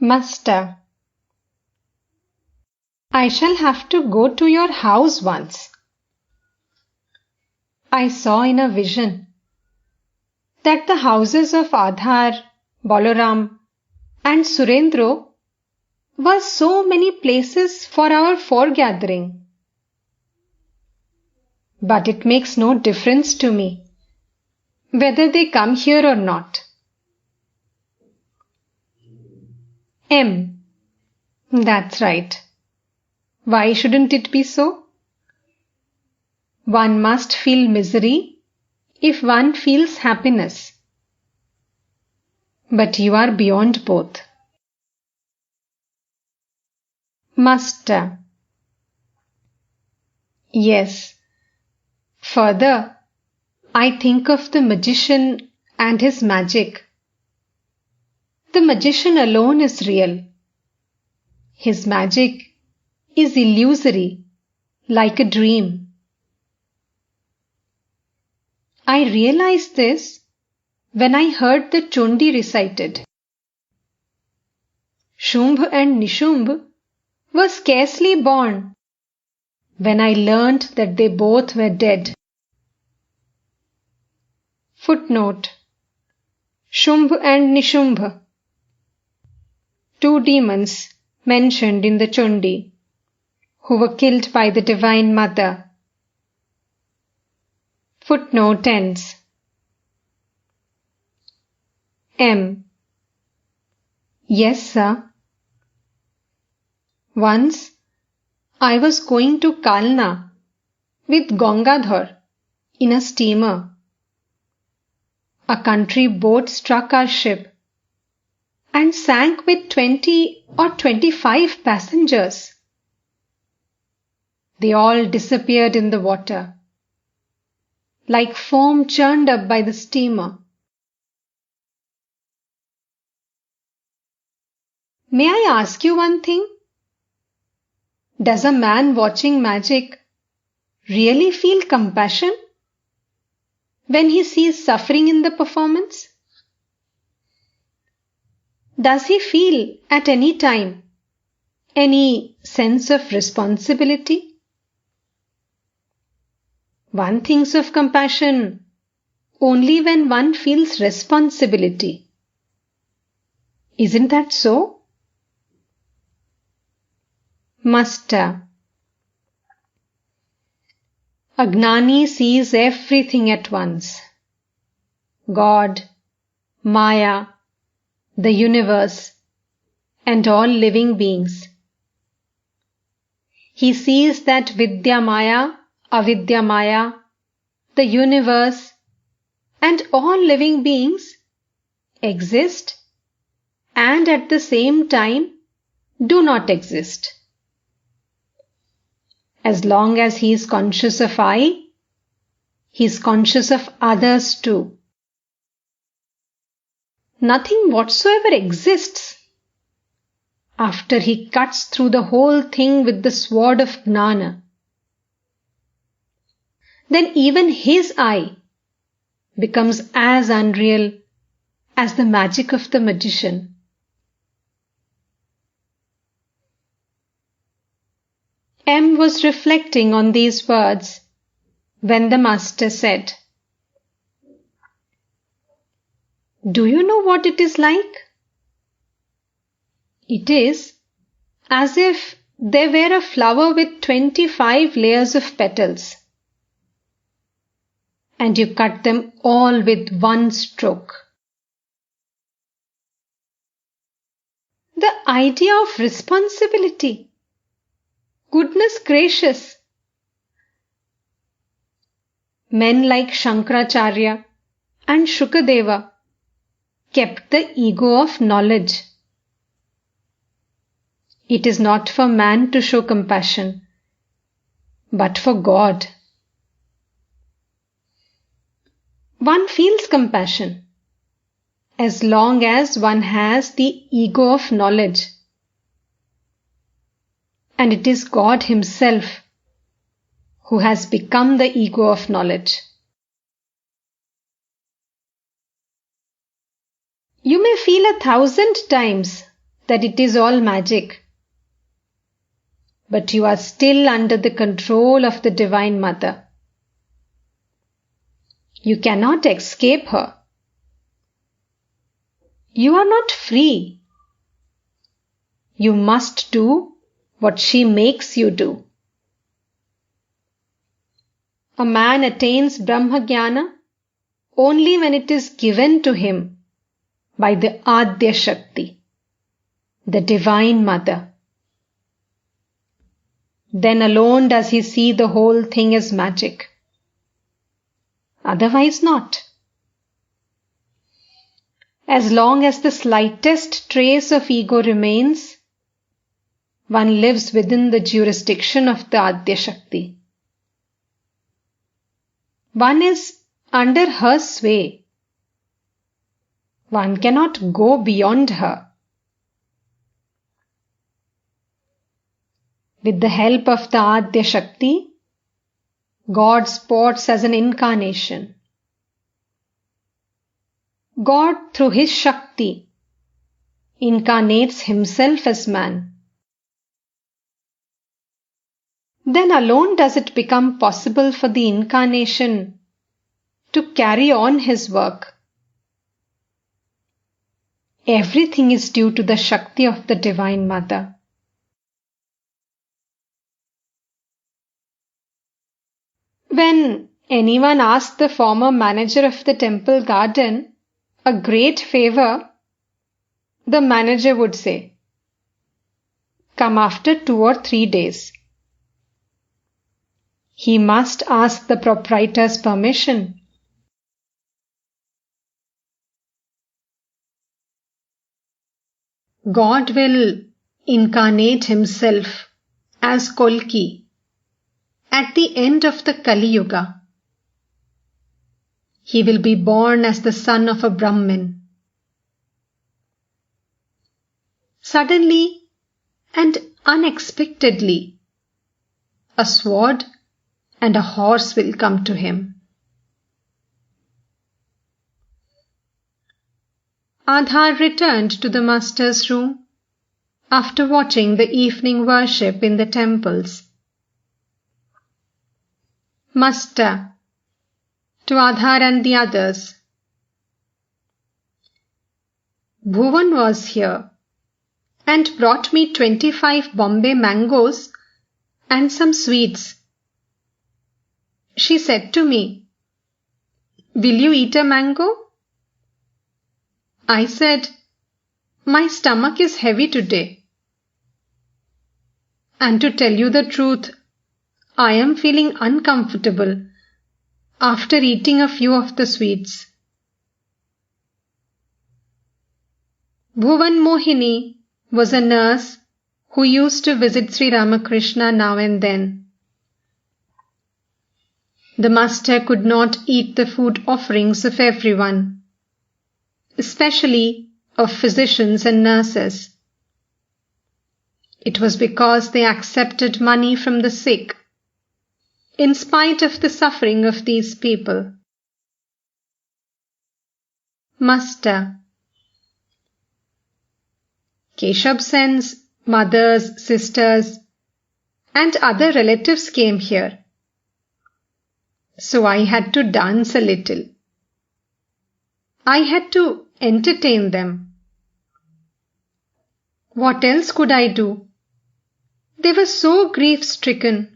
Master, I shall have to go to your house once. I saw in a vision that the houses of Adhar, Balaram and Surendro were so many places for our foregathering. But it makes no difference to me whether they come here or not. M. That's right. Why shouldn't it be so? One must feel misery if one feels happiness. But you are beyond both. Master. Yes. Further, I think of the magician and his magic. The magician alone is real. His magic is illusory, like a dream. I realized this when I heard the Chundi recited. Shumbh and Nishumbh were scarcely born when I learnt that they both were dead. Footnote: Shumbh and Nishumbh, two demons mentioned in the Chundi, who were killed by the Divine Mother. Footnote ends. M. Yes, sir. Once I was going to Kalna with Gangadhar in a steamer. A country boat struck our ship and sank with 20 or 25 passengers. They all disappeared in the water, like foam churned up by the steamer. May I ask you one thing? Does a man watching magic really feel compassion when he sees suffering in the performance? Does he feel at any time any sense of responsibility? One thinks of compassion only when one feels responsibility. Isn't that so? Master. Agnani sees everything at once. God, Maya, the universe, and all living beings. He sees that Vidya Maya, Avidya Maya, the universe, and all living beings exist and at the same time do not exist. As long as he is conscious of I, he is conscious of others too. Nothing whatsoever exists after he cuts through the whole thing with the sword of Gnana. Then even his I becomes as unreal as the magic of the magician. M was reflecting on these words when the Master said, Do you know what it is like? It is as if there were a flower with 25 layers of petals, and you cut them all with one stroke. The idea of responsibility. Goodness gracious! Men like Shankaracharya and Shukadeva kept the ego of knowledge. It is not for man to show compassion, but for God. One feels compassion as long as one has the ego of knowledge. And it is God Himself who has become the ego of knowledge. You may feel 1,000 times that it is all magic. But you are still under the control of the Divine Mother. You cannot escape her. You are not free. You must do what she makes you do. A man attains Brahma-jnana only when it is given to him by the Adya Shakti, the Divine Mother. Then alone does he see the whole thing as magic. Otherwise not. As long as the slightest trace of ego remains, one lives within the jurisdiction of the Adya Shakti. One is under her sway. One cannot go beyond her. With the help of the Adya Shakti, God sports as an incarnation. God, through his Shakti, incarnates himself as man. Then alone does it become possible for the incarnation to carry on his work. Everything is due to the Shakti of the Divine Mother. When anyone asked the former manager of the temple garden a great favor, the manager would say, "Come after 2 or 3 days." He must ask the proprietor's permission. God will incarnate himself as Kolki at the end of the Kali Yuga. He will be born as the son of a Brahmin. Suddenly and unexpectedly, a sword and a horse will come to him. Adhar returned to the master's room after watching the evening worship in the temples. Master, to Adhar and the others, Bhuvan was here and brought me 25 Bombay mangoes and some sweets. She said to me, "Will you eat a mango?" I said, "My stomach is heavy today. And to tell you the truth, I am feeling uncomfortable after eating a few of the sweets." Bhuvan Mohini was a nurse who used to visit Sri Ramakrishna now and then. The master could not eat the food offerings of everyone, especially of physicians and nurses. It was because they accepted money from the sick, in spite of the suffering of these people. Master, Keshav Sen's mothers, sisters, and other relatives came here. So I had to dance a little. I had to entertain them. What else could I do? They were so grief-stricken.